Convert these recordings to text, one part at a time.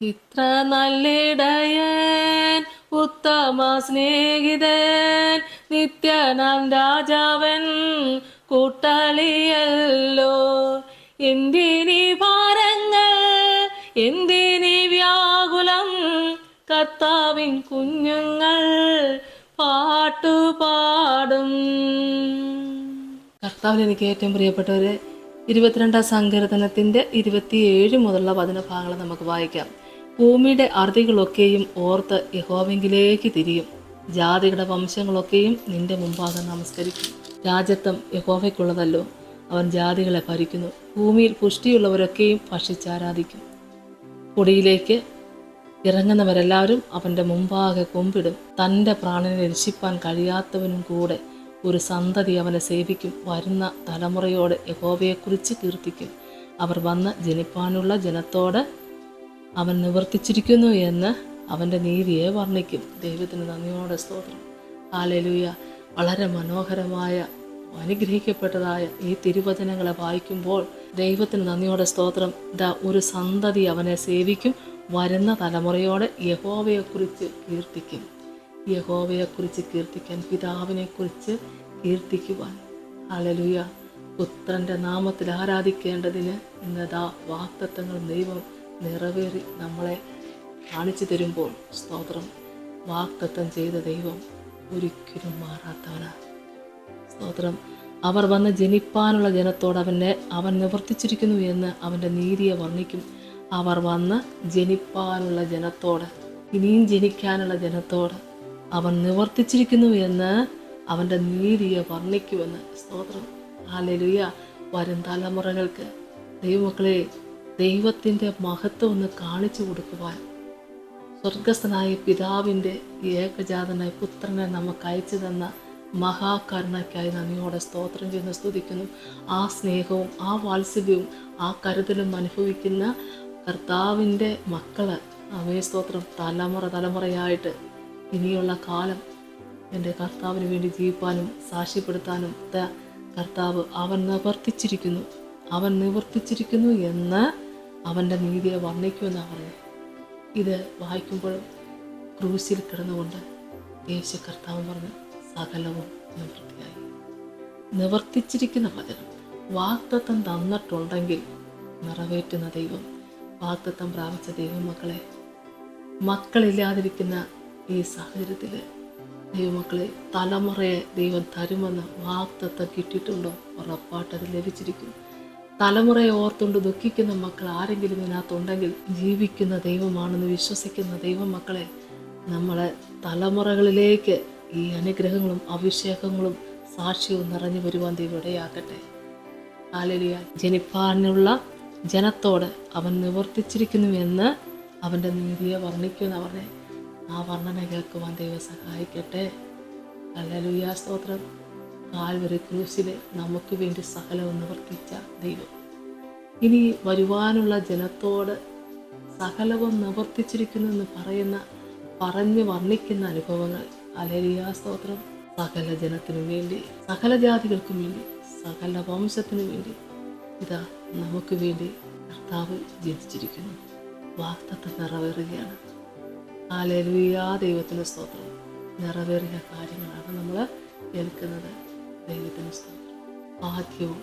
ഇത്ര നല്ലിടയൻ ഉത്തമ സ്നേഹിതൻ നിത്യനാം രാജാവൻ കൂട്ടാളിയല്ലോ. എന്തിനീ ഭാരങ്ങൾ, എന്തിനീ വ്യാകുലം, കർത്താവിൻ കുഞ്ഞുങ്ങൾ പാട്ടുപാടും. കർത്താവിൽ എനിക്ക് ഏറ്റവും പ്രിയപ്പെട്ടവരെ, 22 സങ്കീർത്തനത്തിൻ്റെ 27 മുതലുള്ള വചനഭാഗങ്ങൾ നമുക്ക് വായിക്കാം. ഭൂമിയുടെ അറുതികളൊക്കെയും ഓർത്ത് യഹോവെങ്കിലേക്ക് തിരിയും. ജാതികളുടെ വംശങ്ങളൊക്കെയും നിന്റെ മുമ്പാകെ നമസ്കരിക്കും. രാജത്വം യഹോവയ്ക്കുള്ളതല്ലോ, അവൻ ജാതികളെ ഭരിക്കുന്നു. ഭൂമിയിൽ പുഷ്ടിയുള്ളവരൊക്കെയും ഭക്ഷിച്ചാരാധിക്കും. പൊടിയിലേക്ക് ഇറങ്ങുന്നവരെല്ലാവരും അവൻ്റെ മുമ്പാകെ കുമ്പിടും. തൻ്റെ പ്രാണനെ രക്ഷിപ്പാൻ കഴിയാത്തവനും കൂടെ ഒരു സന്തതി അവനെ സേവിക്കും. വരുന്ന തലമുറയോട് യഹോവയെക്കുറിച്ച് കീർത്തിക്കും. അവർ വന്ന് ജനിപ്പാനുള്ള ജനത്തോട് അവൻ നിവർത്തിച്ചിരിക്കുന്നു എന്ന് അവൻ്റെ നീതിയെ വർണ്ണിക്കും. ദൈവത്തിന് നന്ദിയോടെ സ്തോത്രം. ഹല്ലേലൂയ. വളരെ മനോഹരമായ അനുഗ്രഹിക്കപ്പെട്ടതായ ഈ തിരുവചനങ്ങളെ വായിക്കുമ്പോൾ ദൈവത്തിന് നന്ദിയോടെ സ്തോത്രം. ഒരു സന്തതി അവനെ സേവിക്കും. വരുന്ന തലമുറയോടെ യഹോവയെക്കുറിച്ച് കീർത്തിക്കും. യഹോവയെക്കുറിച്ച് കീർത്തിക്കാൻ, പിതാവിനെക്കുറിച്ച് കീർത്തിക്കുവാൻ. ഹല്ലേലൂയ. പുത്രൻ്റെ നാമത്തിൽ ആരാധിക്കേണ്ടതിന് ഇന്നതാ വാഗ്ദത്തങ്ങൾ ദൈവം നിറവേറി നമ്മളെ കാണിച്ചു തരുമ്പോൾ സ്തോത്രം. വാഗ്ദത്തം ചെയ്ത ദൈവം ഒരിക്കലും മാറാത്തവനാണ്. സ്തോത്രം. അവർ വന്ന് ജനിപ്പാനുള്ള ജനത്തോട് അവൻ നിവർത്തിച്ചിരിക്കുന്നു എന്ന് അവൻ്റെ നീതിയെ വർണ്ണിക്കും. അവർ വന്ന് ജനിപ്പാനുള്ള ജനത്തോട്, ഇനിയും ജനിക്കാനുള്ള ജനത്തോട് അവൻ നിവർത്തിച്ചിരിക്കുന്നു എന്ന് അവൻ്റെ നീതിയെ വർണ്ണിക്കുമെന്ന്. സ്തോത്രം. ഹല്ലേലൂയ. വരും തലമുറകൾക്ക് ദൈവമക്കളെ ദൈവത്തിൻ്റെ മഹത്വം ഒന്ന് കാണിച്ചു കൊടുക്കുവാൻ സ്വർഗസ്ഥനായ പിതാവിൻ്റെ ഏകജാതനായ പുത്രനെ നമുക്ക് അയച്ചു തന്ന മഹാകരുണയ്ക്കായി നന്ദിയോടെ സ്തോത്രം ചെയ്യുന്ന സ്തുതിക്കുന്നു. ആ സ്നേഹവും ആ വാത്സല്യവും ആ കരുതലും അനുഭവിക്കുന്ന കർത്താവിൻ്റെ മക്കള് അവയെ സ്തോത്രം തലമുറയായിട്ട് ഇനിയുള്ള കാലം എൻ്റെ കർത്താവിന് വേണ്ടി ജീവിപ്പാനും സാക്ഷ്യപ്പെടുത്താനും കർത്താവ് അവൻ നിവർത്തിച്ചിരിക്കുന്നു എന്ന് അവൻ്റെ നീതിയെ വർണ്ണിക്കുമെന്നാണ് പറഞ്ഞത്. ഇത് വായിക്കുമ്പോഴും ക്രൂശിൽ കിടന്നുകൊണ്ട് യേശു കർത്താവ് പറഞ്ഞു സകലവും നിവൃത്തിയായി. നിവർത്തിച്ചിരിക്കുന്ന വചനം വാഗ്ദത്തം തന്നിട്ടുണ്ടെങ്കിൽ നിറവേറ്റുന്ന ദൈവം, വാഗ്ദത്തം പ്രാപിച്ച ദൈവമക്കളെ, മക്കളില്ലാതിരിക്കുന്ന ഈ സാഹചര്യത്തിൽ ദൈവമക്കളെ തലമുറയെ ദൈവം തരുമെന്ന് വാഗ്ദത്തം കിട്ടിയിട്ടുണ്ടോ? ഉറപ്പായിട്ടത് ലഭിച്ചിരിക്കും. തലമുറയെ ഓർത്തുകൊണ്ട് ദുഃഖിക്കുന്ന മക്കൾ ആരെങ്കിലും ഇതിനകത്തുണ്ടെങ്കിൽ ജീവിക്കുന്ന ദൈവമാണെന്ന് വിശ്വസിക്കുന്ന ദൈവമക്കളെ, നമ്മളെ തലമുറകളിലേക്ക് ഈ അനുഗ്രഹങ്ങളും അഭിഷേകങ്ങളും സാക്ഷ്യവും നിറഞ്ഞു വരുവാൻ ദൈവം ഇടയാക്കട്ടെ. ഹല്ലേലൂയ. ജനിപ്പാനുള്ള ജനത്തോട് അവൻ നിവർത്തിച്ചിരിക്കുന്നു എന്ന് അവൻ്റെ നീതിയെ വർണ്ണിക്കുമെന്ന് പറഞ്ഞേ. ആ വർണ്ണന കേൾക്കുവാൻ ദൈവം സഹായിക്കട്ടെ. ഹല്ലേലൂയ. സ്തോത്രം. കാൽവരി ക്രൂശിൽ നമുക്ക് വേണ്ടി സകലവും നിവർത്തിച്ച ദൈവം ഇനി വരുവാനുള്ള ജനത്തോട് സകലവും നിവർത്തിച്ചിരിക്കുന്നു എന്ന് പറഞ്ഞ് വർണ്ണിക്കുന്ന അനുഭവങ്ങൾ. ഹല്ലേലൂയ. സ്തോത്രം. സകല ജനത്തിനും വേണ്ടി, സകല ജാതികൾക്കും വേണ്ടി, സകല വംശത്തിനു വേണ്ടി ഇതാ നമുക്ക് വേണ്ടി കർത്താവ് ജനിച്ചിരിക്കുന്നു. വാഗ്ദത്തം നിറവേറുകയാണ്. ഹല്ലേലൂയ. ദൈവത്തിന് സ്തോത്രം. നിറവേറിയ കാര്യങ്ങളാണ് നമ്മൾ കേൾക്കുന്നത്. ദൈവത്തിന് സ്തോത്രം. ആദ്യവും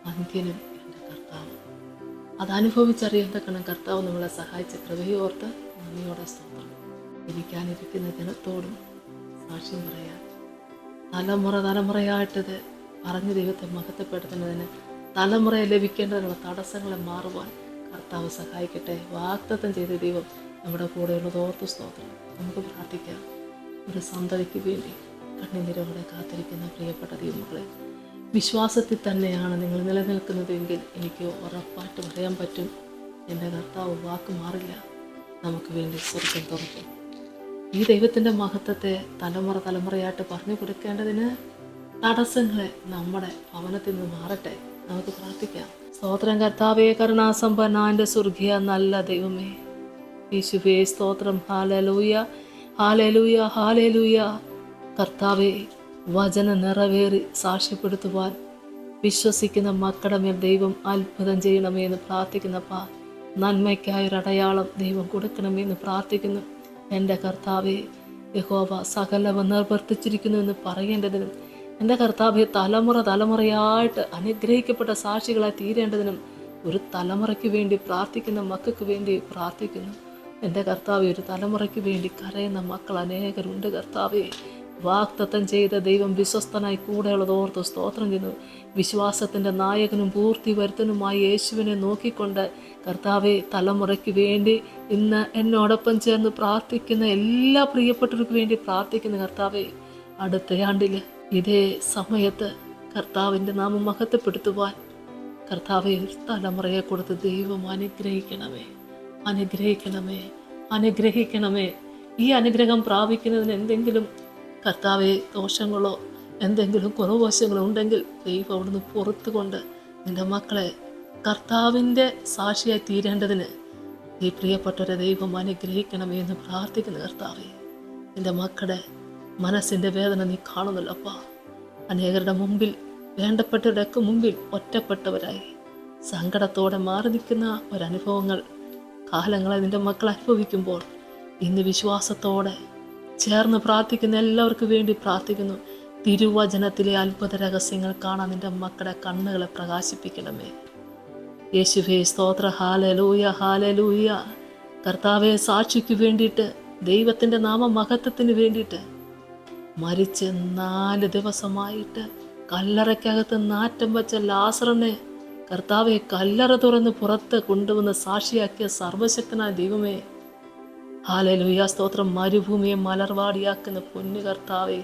അന്ത്യനും എൻ്റെ കർത്താവ്. അതനുഭവിച്ചറിയാൻ തക്കണം കർത്താവ് നമ്മളെ സഹായിച്ച കൃപയോർത്ത് നന്ദിയോടെ സ്തോത്രം. ഇരിക്കാനിരിക്കുന്ന ജനത്തോടും സാക്ഷ്യം പറയാൻ, തലമുറയായിട്ടത് പറഞ്ഞ് ദൈവത്തെ മഹത്വപ്പെടുത്തുന്നതിന്, തലമുറയെ ലഭിക്കേണ്ടതിനുള്ള തടസ്സങ്ങളെ മാറുവാൻ കർത്താവ് സഹായിക്കട്ടെ. വാഗ്ദത്തം ചെയ്ത ദൈവം നമ്മുടെ കൂടെയുള്ളത് ഓർത്ത് സ്തോത്രം. നമുക്ക് പ്രാർത്ഥിക്കാം. ഒരു സന്തതിക്ക് വേണ്ടി കണ്ണുനീരോടെ കാത്തിരിക്കുന്ന പ്രിയപ്പെട്ട ദൈവമക്കളെ, വിശ്വാസത്തിൽ തന്നെയാണ് നിങ്ങൾ നിലനിൽക്കുന്നതെങ്കിൽ എനിക്ക് ഉറപ്പായിട്ട് പറയാൻ പറ്റും, എൻ്റെ കർത്താവ് വാക്ക് മാറില്ല. നമുക്ക് വേണ്ടി സ്വർഗം തുറക്കും. ഈ ദൈവത്തിൻ്റെ മഹത്വത്തെ തലമുറയായിട്ട് പറഞ്ഞു കൊടുക്കേണ്ടതിന് തടസ്സങ്ങളെ നമ്മുടെ ഭവനത്തിൽ നിന്ന് മാറട്ടെ. നമുക്ക് പ്രാർത്ഥിക്കാം. സ്തോത്രം കർത്താവേ, കരുണാസമ്പന്ന എൻ്റെ സ്വർഗീയ നല്ല ദൈവമേ, യേശുവേ സ്തോത്രം. ഹല്ലേലൂയ. ഹല്ലേലൂയ. ഹല്ലേലൂയ. കർത്താവേ, വചനം നിറവേറി സാക്ഷ്യപ്പെടുത്തുവാൻ വിശ്വസിക്കുന്ന മക്കളുടെ മേൽ ദൈവം അത്ഭുതം ചെയ്യണമേ എന്ന് പ്രാർത്ഥിക്കുന്നപ്പാ. നന്മയ്ക്കായൊരു അടയാളം ദൈവം കൊടുക്കണമെന്ന് പ്രാർത്ഥിക്കുന്നു. എൻ്റെ കർത്താവെ, യഹോവ സകലവും നിർവർത്തിച്ചിരിക്കുന്നു എന്ന് പറയേണ്ടതിനും എൻ്റെ കർത്താവെ തലമുറയായിട്ട് അനുഗ്രഹിക്കപ്പെട്ട സാക്ഷികളായി തീരേണ്ടതിനും ഒരു തലമുറയ്ക്ക് വേണ്ടി പ്രാർത്ഥിക്കുന്ന മക്കൾക്ക് വേണ്ടി പ്രാർത്ഥിക്കുന്നു. എൻ്റെ കർത്താവെ, ഒരു തലമുറയ്ക്ക് വേണ്ടി കരയുന്ന മക്കൾ അനേകരുണ്ട് കർത്താവെ. വാഗ്ദത്തം ചെയ്ത ദൈവം വിശ്വസ്തനായി കൂടെയുള്ളത് ഓർത്ത് സ്തോത്രം ചെയ്യുന്നു. വിശ്വാസത്തിൻ്റെ നായകനും പൂർത്തി വരുത്തനുമായി യേശുവിനെ നോക്കിക്കൊണ്ട് കർത്താവെ, തലമുറയ്ക്ക് വേണ്ടി ഇന്ന് എന്നോടൊപ്പം ചേർന്ന് പ്രാർത്ഥിക്കുന്ന എല്ലാ പ്രിയപ്പെട്ടവർക്ക് വേണ്ടി പ്രാർത്ഥിക്കുന്ന കർത്താവെ, അടുത്ത ആണ്ടിൽ ഇതേ സമയത്ത് കർത്താവിൻ്റെ നാമം മഹത്വപ്പെടുത്തുവാൻ കർത്താവെ ഒരു തലമുറയെ കൊടുത്ത് ദൈവം അനുഗ്രഹിക്കണമേ, അനുഗ്രഹിക്കണമേ, അനുഗ്രഹിക്കണമേ. ഈ അനുഗ്രഹം പ്രാപിക്കുന്നതിന് എന്തെങ്കിലും കർത്താവെ ദോഷങ്ങളോ എന്തെങ്കിലും കുറവശങ്ങളോ ഉണ്ടെങ്കിൽ ദൈവം അവിടുന്ന് പുറത്തു കൊണ്ട് നിൻ്റെ മക്കളെ കർത്താവിൻ്റെ സാക്ഷിയായി തീരേണ്ടതിന് ഈ പ്രിയപ്പെട്ടവരെ ദൈവം അനുഗ്രഹിക്കണമേ എന്ന് പ്രാർത്ഥിക്കുന്ന കർത്താവെ, നിൻ്റെ മക്കളുടെ മനസ്സിൻ്റെ വേദന നീ കാണുന്നല്ലപ്പാ. അനേകരുടെ മുമ്പിൽ, വേണ്ടപ്പെട്ടവരുടെയൊക്കെ മുമ്പിൽ ഒറ്റപ്പെട്ടവരായി സങ്കടത്തോടെ മാറി നിൽക്കുന്ന ഒരനുഭവങ്ങൾ കാലങ്ങളെ നിൻ്റെ മക്കൾ അനുഭവിക്കുമ്പോൾ ഇന്ന് വിശ്വാസത്തോടെ ചേർന്ന് പ്രാർത്ഥിക്കുന്ന എല്ലാവർക്കും വേണ്ടി പ്രാർത്ഥിക്കുന്നു. തിരുവചനത്തിലെ അത്ഭുത രഹസ്യങ്ങൾ കാണാൻ നിൻ്റെ മക്കളുടെ കണ്ണുകളെ പ്രകാശിപ്പിക്കണമേ. യേശുവേ സ്തോത്ര, ഹാലലൂയ, ഹാലലൂയ. കർത്താവെ, സാക്ഷിക്ക് വേണ്ടിയിട്ട്, ദൈവത്തിൻ്റെ നാമമഹത്വത്തിന് വേണ്ടിയിട്ട് മരിച്ച് 4 ദിവസമായിട്ട് കല്ലറയ്ക്കകത്ത് നാറ്റം വെച്ച ലാസറിനെ കർത്താവെ കല്ലറ തുറന്ന് പുറത്ത് കൊണ്ടുവന്ന് സാക്ഷിയാക്കിയ സർവശക്തനായ ദൈവമേ, ഹല്ലേലൂയ, സ്തോത്രം. മരുഭൂമിയെ മലർവാടിയാക്കുന്ന പൊന്നു കർത്താവേ,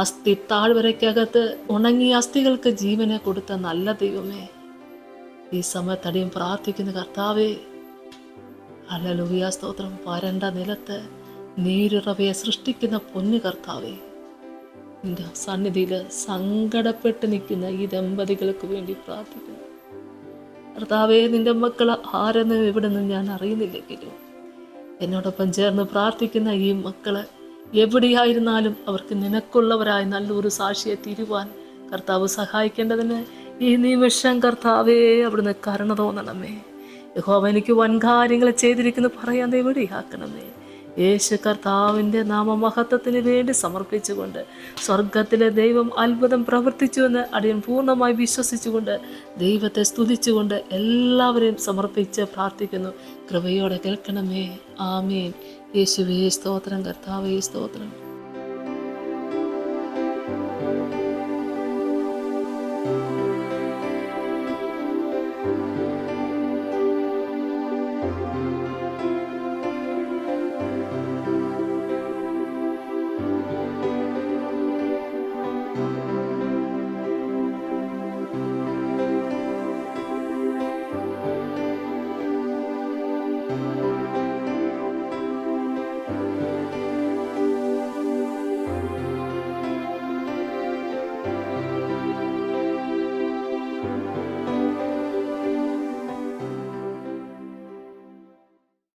അസ്ഥി താഴ്വരയ്ക്കകത്ത് ഉണങ്ങിയ അസ്ഥികൾക്ക് ജീവനെ കൊടുത്ത നല്ല ദൈവമേ, ഈ സമയത്തടിയും പ്രാർത്ഥിക്കുന്ന കർത്താവേ, ഹല്ലേലൂയ, സ്തോത്രം. വരണ്ട നിലത്ത് നീരുറവയെ സൃഷ്ടിക്കുന്ന പൊന്നു കർത്താവേ, നിന്റെ സന്നിധിയിൽ സങ്കടപ്പെട്ട് നിൽക്കുന്ന ഈ ദമ്പതികൾക്ക് വേണ്ടി പ്രാർത്ഥിക്കുന്നു കർത്താവേ. നിന്റെ മക്കൾ ആരെന്ന് ഇവിടെ നിന്ന് ഞാൻ അറിയുന്നില്ലെങ്കിലും എന്നോടൊപ്പം ചേർന്ന് പ്രാർത്ഥിക്കുന്ന ഈ മക്കള് എവിടെയായിരുന്നാലും അവർക്ക് നിനക്കുള്ളവരായി നല്ലൊരു സാക്ഷിയെ തീരുവാൻ കർത്താവ് സഹായിക്കേണ്ടതിന് ഈ നിമിഷം കർത്താവേ അവിടുന്ന് കരുണ തോന്നണമേ. യഹോവ എനിക്ക് വൻകാര്യങ്ങൾ ചെയ്തിരിക്കുന്നു പറയാൻ എവിടെയാക്കണമേ. യേശു കർത്താവിൻ്റെ നാമമഹത്വത്തിന് വേണ്ടി സമർപ്പിച്ചുകൊണ്ട് സ്വർഗത്തിലെ ദൈവം അത്ഭുതം പ്രവർത്തിച്ചുവെന്ന് അടിയൻ പൂർണ്ണമായി വിശ്വസിച്ചുകൊണ്ട് ദൈവത്തെ സ്തുതിച്ചുകൊണ്ട് എല്ലാവരെയും സമർപ്പിച്ച് പ്രാർത്ഥിക്കുന്നു. കൃപയോടെ കേൾക്കണമേ. ആമേൻ. യേശുവേ സ്തോത്രം, കർത്താവേ സ്തോത്രം.